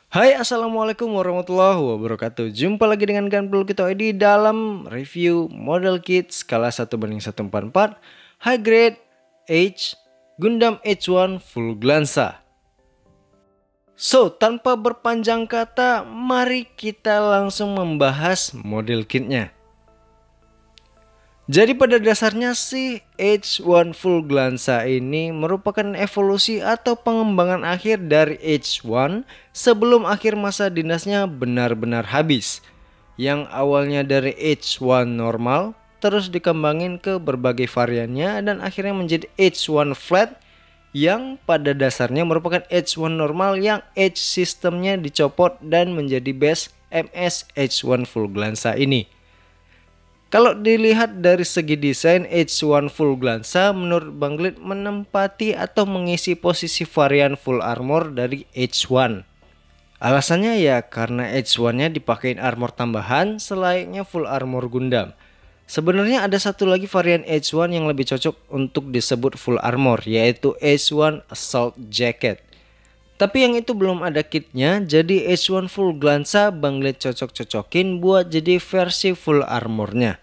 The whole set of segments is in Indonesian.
Hai, assalamualaikum warahmatullahi wabarakatuh. Jumpa lagi dengan Gunpul kita di dalam review model kit skala 1:144 high grade H Gundam H1 Full Glanza. So, tanpa berpanjang kata, mari kita langsung membahas model kitnya. Jadi pada dasarnya sih H1 Full Glanza ini merupakan evolusi atau pengembangan akhir dari H1 sebelum akhir masa dinasnya benar-benar habis. Yang awalnya dari H1 normal terus dikembangin ke berbagai variannya dan akhirnya menjadi H1 flat yang pada dasarnya merupakan H1 normal yang H sistemnya dicopot dan menjadi base MS H1 Full Glanza ini. Kalau dilihat dari segi desain, H1 Full Glanza menurut Bang Glid menempati atau mengisi posisi varian full armor dari H1. Alasannya ya karena H1-nya dipakein armor tambahan selayaknya full armor Gundam. Sebenarnya ada satu lagi varian H1 yang lebih cocok untuk disebut full armor, yaitu H1 Assault Jacket. Tapi yang itu belum ada kitnya, jadi H1 Full Glanza Bang Glid cocok-cocokin buat jadi versi full armornya.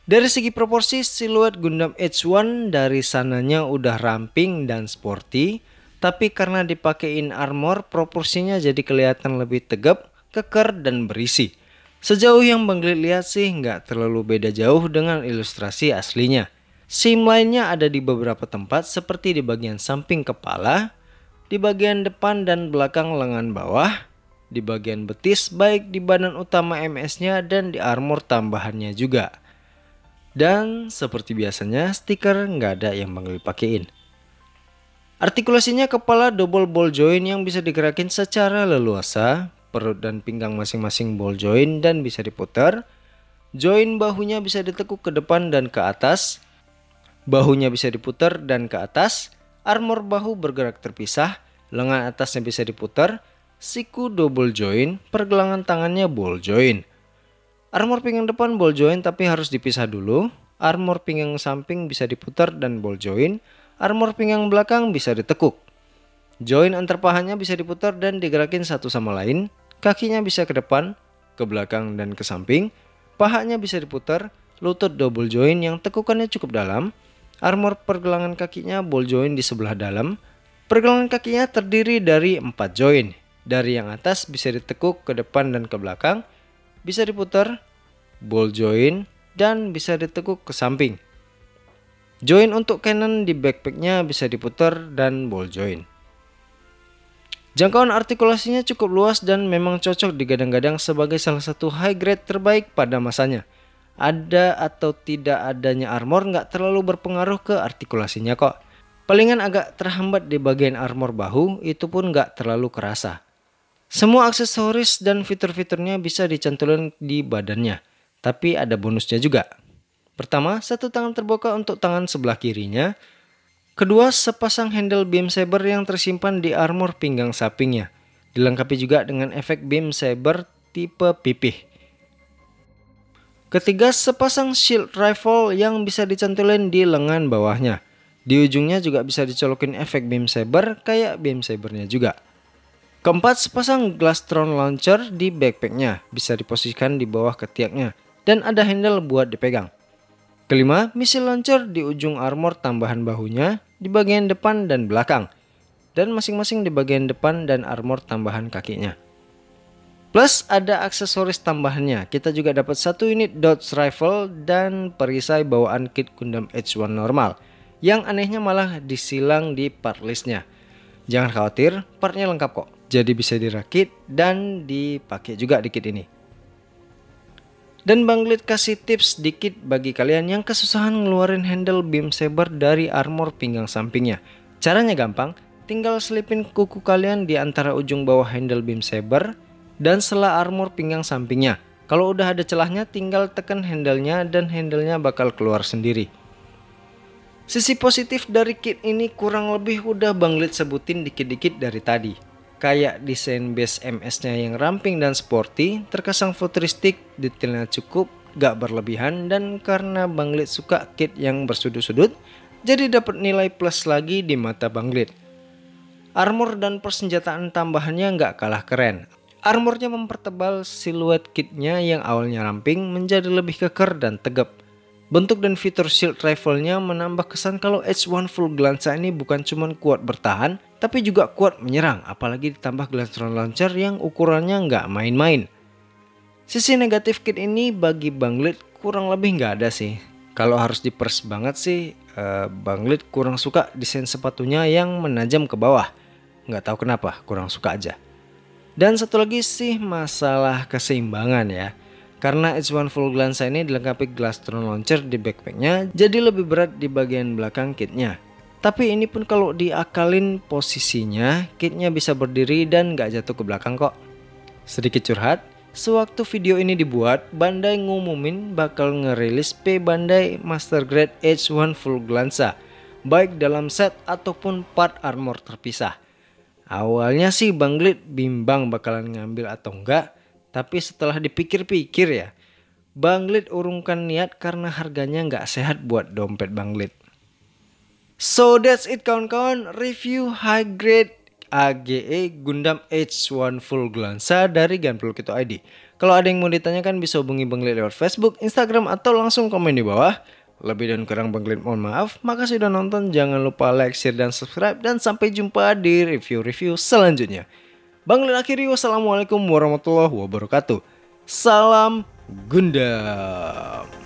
Dari segi proporsi, siluet Gundam H1 dari sananya udah ramping dan sporty, tapi karena dipakein armor, proporsinya jadi kelihatan lebih tegap, keker, dan berisi. Sejauh yang Bang Glid lihat sih nggak terlalu beda jauh dengan ilustrasi aslinya. Seam lainnya ada di beberapa tempat seperti di bagian samping kepala, di bagian depan dan belakang lengan bawah, di bagian betis baik di badan utama MS-nya dan di armor tambahannya juga. Dan seperti biasanya stiker nggak ada yang Bang Glid pakein. Artikulasinya kepala double ball joint yang bisa digerakin secara leluasa, perut dan pinggang masing-masing ball joint dan bisa diputar. Joint bahunya bisa ditekuk ke depan dan ke atas. Bahunya bisa diputar dan ke atas. Armor bahu bergerak terpisah, lengan atasnya bisa diputar. Siku double joint, pergelangan tangannya ball joint. Armor pinggang depan ball joint tapi harus dipisah dulu. Armor pinggang samping bisa diputar dan ball joint. Armor pinggang belakang bisa ditekuk. Joint antar pahanya bisa diputar dan digerakin satu sama lain. Kakinya bisa ke depan, ke belakang dan ke samping. Pahanya bisa diputar. Lutut double joint yang tekukannya cukup dalam. Armor pergelangan kakinya ball joint di sebelah dalam. Pergelangan kakinya terdiri dari 4 joint. Dari yang atas bisa ditekuk ke depan dan ke belakang. Bisa diputar, ball joint, dan bisa ditekuk ke samping. Joint untuk cannon di backpacknya bisa diputar dan ball joint. Jangkauan artikulasinya cukup luas dan memang cocok digadang-gadang sebagai salah satu high grade terbaik pada masanya. Ada atau tidak adanya armor nggak terlalu berpengaruh ke artikulasinya kok. Palingan agak terhambat di bagian armor bahu, itu pun nggak terlalu kerasa. Semua aksesoris dan fitur-fiturnya bisa dicantolin di badannya, tapi ada bonusnya juga. Pertama, satu tangan terbuka untuk tangan sebelah kirinya. Kedua, sepasang handle beam saber yang tersimpan di armor pinggang sampingnya. Dilengkapi juga dengan efek beam saber tipe pipih. Ketiga, sepasang shield rifle yang bisa dicantolin di lengan bawahnya. Di ujungnya juga bisa dicolokin efek beam saber kayak beam sabernya juga. Keempat, sepasang Glastron launcher di backpacknya bisa diposisikan di bawah ketiaknya dan ada handle buat dipegang. Kelima, missile launcher di ujung armor tambahan bahunya di bagian depan dan belakang dan masing-masing di bagian depan dan armor tambahan kakinya. Plus ada aksesoris tambahannya, kita juga dapat satu unit Dodge rifle dan perisai bawaan kit Gundam H1 normal yang anehnya malah disilang di part listnya. Jangan khawatir, partnya lengkap kok. Jadi bisa dirakit dan dipakai juga di kit ini. Dan Bang Glid kasih tips dikit bagi kalian yang kesusahan ngeluarin handle beam saber dari armor pinggang sampingnya. Caranya gampang, tinggal selipin kuku kalian di antara ujung bawah handle beam saber dan sela armor pinggang sampingnya. Kalau udah ada celahnya tinggal tekan handle-nya dan handle-nya bakal keluar sendiri. Sisi positif dari kit ini kurang lebih udah Bang Glid sebutin dikit-dikit dari tadi. Kayak desain base MS-nya yang ramping dan sporty, terkesan futuristik, detailnya cukup, gak berlebihan, dan karena Bang Glid suka kit yang bersudut-sudut, jadi dapat nilai plus lagi di mata Bang Lead. Armor dan persenjataan tambahannya nggak kalah keren. Armornya mempertebal siluet kitnya yang awalnya ramping menjadi lebih keker dan tegap. Bentuk dan fitur shield rifle-nya menambah kesan kalau H1 Full Glanza ini bukan cuma kuat bertahan, tapi juga kuat menyerang, apalagi ditambah Glastron Launcher yang ukurannya nggak main-main. Sisi negatif kit ini bagi Bang Lead kurang lebih nggak ada sih. Kalau harus dipers banget sih, Bang Lead kurang suka desain sepatunya yang menajam ke bawah. Nggak tahu kenapa, kurang suka aja. Dan satu lagi sih masalah keseimbangan ya. Karena H1 Full Glanza ini dilengkapi Glastron Launcher di backpacknya, jadi lebih berat di bagian belakang kitnya. Tapi ini pun kalau diakalin posisinya, kitnya bisa berdiri dan nggak jatuh ke belakang kok. Sedikit curhat, sewaktu video ini dibuat, Bandai ngumumin bakal ngerilis P Bandai Master Grade H1 Full Glanza, baik dalam set ataupun part armor terpisah. Awalnya sih Bang Lead bimbang bakalan ngambil atau enggak, tapi setelah dipikir-pikir ya, Bang Lead urungkan niat karena harganya nggak sehat buat dompet Bang Lead. So that's it kawan-kawan, review high grade AGE Gundam H1 Full Glanza dari Gunpla.id. Kalau ada yang mau ditanyakan bisa hubungi Bang Lead lewat Facebook, Instagram, atau langsung komen di bawah. Lebih dan kurang Bang Lead mohon maaf. Makasih udah nonton, jangan lupa like, share, dan subscribe. Dan sampai jumpa di review-review selanjutnya. Bang Lead akhiri, wassalamualaikum warahmatullahi wabarakatuh. Salam Gundam.